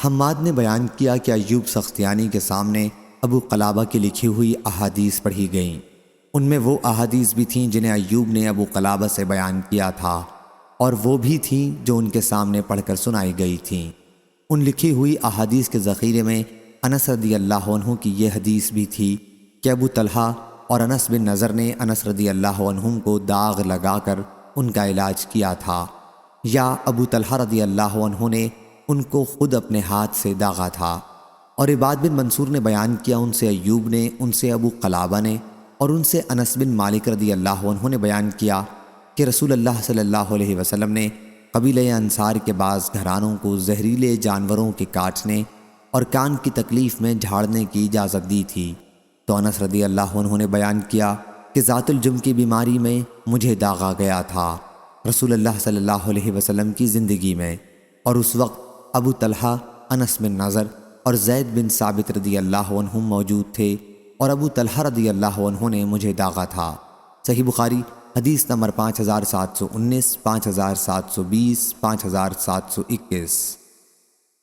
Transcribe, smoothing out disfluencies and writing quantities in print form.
حماد نے بیان کیا کہ ایوب سختیانی کے سامنے ابو قلابہ کی لکھی ہوئی احادیث پڑھی گئیں۔ ان میں وہ احادیث بھی تھیں جنہیں ایوب نے ابو قلابہ سے بیان کیا تھا، اور وہ بھی تھیں جو ان کے سامنے پڑھ کر سنائی گئی تھیں۔ ان لکھی ہوئی احادیث کے ذخیرے میں انس رضی اللہ عنہ کی یہ حدیث بھی تھی کہ ابو طلحہ اور انس بن نضر نے انس رضی اللہ عنہم کو داغ لگا کر ان کا علاج کیا تھا، یا ابو طلحہ رضی اللہ عنہ نے ان کو خود اپنے ہاتھ سے داغا تھا۔ اور عباد بن منصور نے بیان کیا، ان سے ایوب نے، ان سے ابو قلابہ نے، اور ان سے انس بن مالک رضی اللہ عنہ نے بیان کیا کہ رسول اللہ صلی اللہ علیہ وسلم نے قبیلہ انصار کے بعض گھرانوں کو زہریلے جانوروں کے کاٹنے اور کان کی تکلیف میں جھاڑنے کی اجازت دی تھی۔ تو انس رضی اللہ عنہ نے بیان کیا کہ ذات الجم کی بیماری میں مجھے داغا گیا تھا رسول اللہ صلی اللہ علیہ وسلم کی زندگی میں، اور اس وقت ابو طلحہ، انس بن نضر اور زید بن ثابت رضی اللہ عنہم موجود تھے، اور ابو طلحہ رضی اللہ عنہ نے مجھے داغا تھا۔ صحیح بخاری حدیث نمبر 5719، 5720، 5721۔